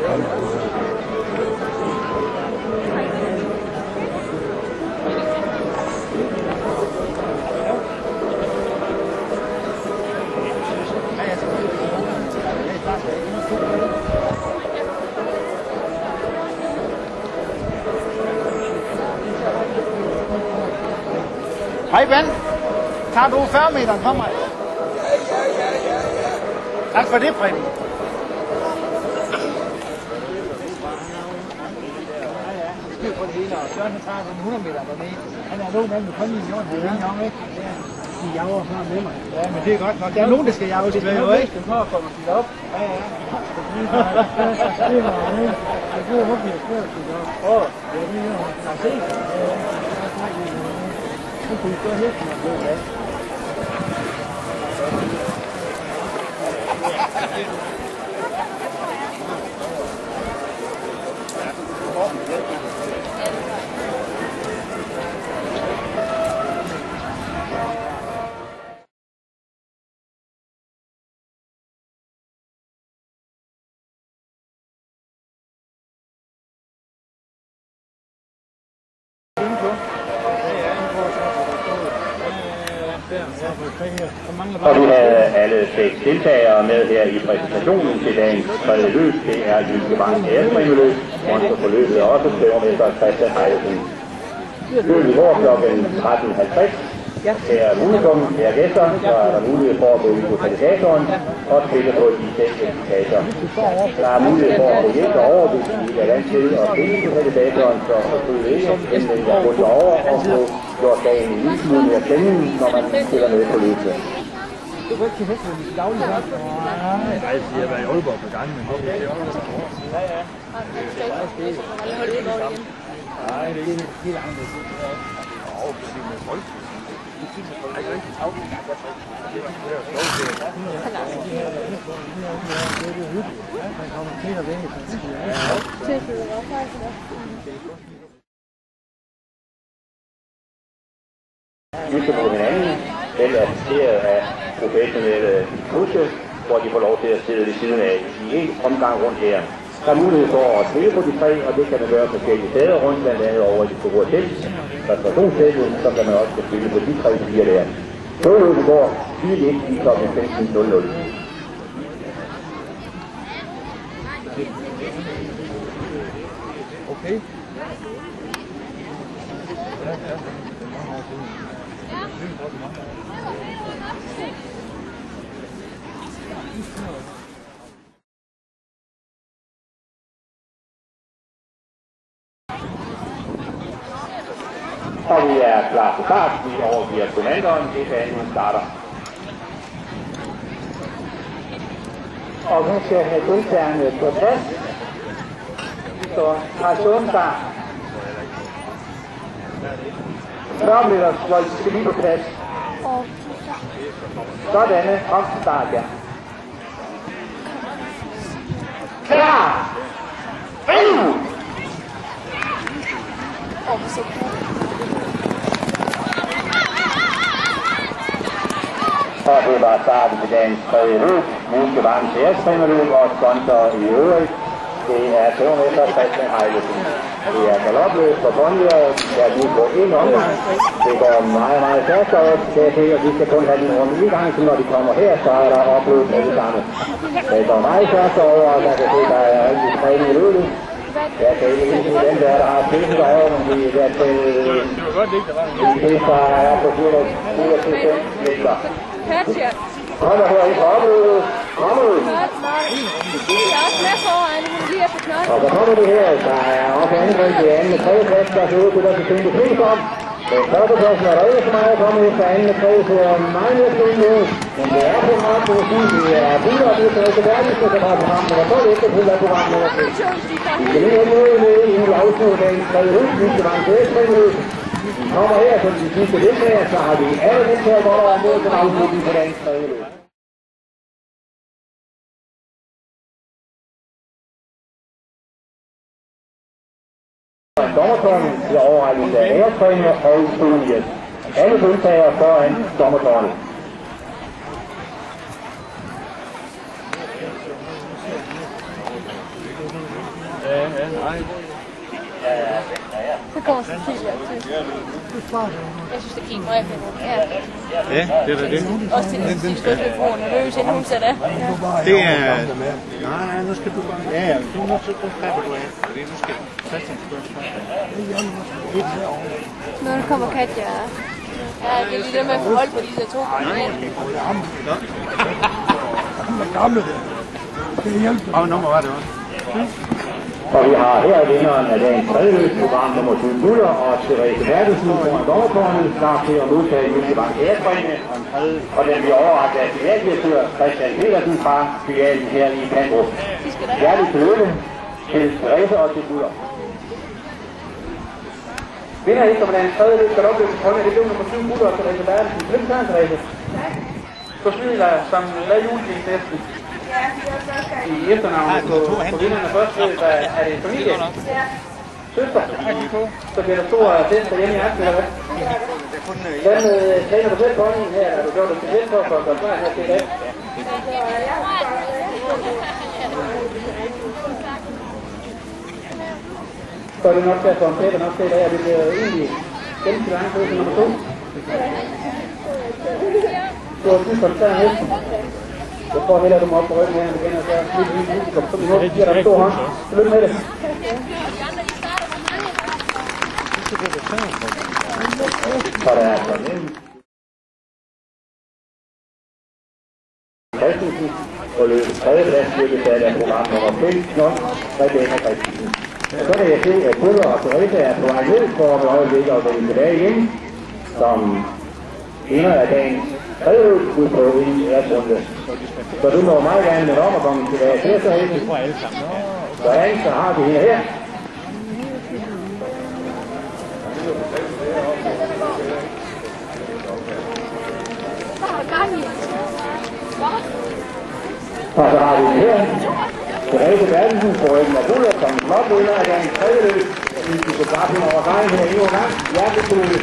Hej Ben, tager du 40 meter for mig? Tak for det, Fredrik. Styr på det hele, og Søren tager 100 meter dernede. Han er nogen af dem, der kommer i jorden. Han er ikke nok, ikke? De jager snart med mig. Ja, men det er godt nok. Der er nogen, der skal jage tilbage, jo ikke? Det kommer at stille op. Ja, ja. Det er meget, ikke? Jeg bruger hvorfor jeg skal stille op. Åh, ja, det er jo. Har du set? Nu kunne vi stå helt til at blive med. Og vi havde alle 6 deltagere med her i præsentationen til dagens tredje løb. Det er Jyske Bank Ærespringeløb. Monster på løbet er også stævmester Christian Heilsen. Løbet går kl. 13.50. Her er muligheden, her er gæster, så er der mulighed for at gå ud på katalysatoren og spille på de 6 indikatorer. Der er mulighed for at gå hjem derover, hvis I ikke er vant til at spille på katalysatoren, så forsøg ikke, inden jeg går derover og få gjort dagen en lille smule mere spændende, når man spiller med på løbet. Du kan ikke til hest, hvis du dagligt har. Nej, jeg har været i Aalborg på gangen, men det er også Ja, ja. Nej, det er ikke helt anderledes. Det er folk. Lytte på hinanden, den er assisteret af professionelle kurser, hvor de får lov til at sidde ved siden af i en omgang rundt her. Der er mulighed for at spille på de 3, og det kan man gøre forskellige steder rundt, blandt andet over i det store telt, restaurationsteltet, så kan man også spille på de 3 piger der. Tåløbet går 4 i kl. 15.00. Okay. Og vi er klar til start. Vi overgiver kommandoren, det banen starter. Og nu skal have deltagerne på plads. Så har Sundberg. 40 meters vold skal lige på plads. Sådan, op til start, ja. Klar! Og det var starten til dagens tredje løb. Jyske Bank Ærespringeløb og sponsor i øvrigt. Det er stævmester Christian Heilsen. Det er galopløb for Bonnier, der er på en omgang. Det går meget, meget stærkt op. Vi skal kun have den runde i gang, så når de kommer her, så er der opløb med det samme. Det går meget stærkt over, og der kan se, der er rigtig træning i løbet. Jeg kan ikke lide den der har spillet derovre, men de er til... Det var godt ikke, der var en det er på 4% mindre. Kommer her i opløbet. Kommer ud. De er også med foran, hun lige efter knot. Og så kommer det her, der er også angreb i anden med 3. plads, der ser ud til at finde det flest om. Den første pladsen er der ikke så meget at komme efter anden med 3, så er meget mere spændende ud. Men det er på meget på at sige, det er biler, det er så værdigt, så kan have programmet, og så er det ikke til at program nummer 6. Vi skal lige have noget med i en afsnit af en tredje løb, vi skal være en løb. Vi kommer her, så de sidste lidt med, så har vi alle den til at gå over mod den afslutning på dagens tredje løb. Dommertårnet bliver overrækket af ærestræner og studiet. Alle deltagere foran dommertårnet. Så kommer Cecilia til. Jeg synes, det gik meget fedt. Ja. Ja, det er da det. Også til den støttebroen og løs, inden hun sætter. Det er... Nej, nu skal du bare... Ja, nu slapper du af. Fordi nu skal Christian spørge. Nu kommer Katja. Ja, det er lige det med at holde på de der to. Gamle der. Det er hjælp. Og nummer var det også. Og vi har her vinderen af dagens tredje løbsprogram, nummer 20 Muller og Therese Bertelsen foran dommerkornet, klar til at modtage Jyske Bank Ærespræmie. Og den bliver overrakt af filialdirektør Christian Petersen fra filialen her i Pandrup. Hjertelig tillykke til Therese og til Muller. Vinder eftermiddagens tredje løb skal opløbes på hånden, det blev nummer 7 Muller og Therese Bertelsen. Lykke til, Therese. Så snyder jeg som lavede julebilsnæsten. I efternavnet på vinderne først ved, er det familie? Søster? Så bliver der stor fest derhjemme i aften, eller hvad? Hvad træner du selv på hånden her? Har du gjort det specielt for at gøre klar her til i dag? Så er det nok til at få en pæber nok til i dag, og det bliver egentlig gennem langt ud til nummer 2. Du har tid for den større næsten. Jeg tror hellere, du må op på ryggen her igen, og så lige giver dig en stor hånd. Tillykke med det. Så der er sådan en. Christensen og løbet tredjeplads styrkes af program nummer 5, Rebecca Christensen. Og så kan jeg se, at Muller og Therese er på vej ned for at øjeblikket og vende tilbage igen, som vinder af dagens tredje løb ud på en æresrunde. Så du må meget gerne med om at komme tilbage til så helst. Så har vi her. Og så har vi her. Therese Bertelsen på ryggen af Muller som flot vinder af dagens tredje løb. Vi skal bare finde over vejen her endnu en gang. Hjertelig tillykke.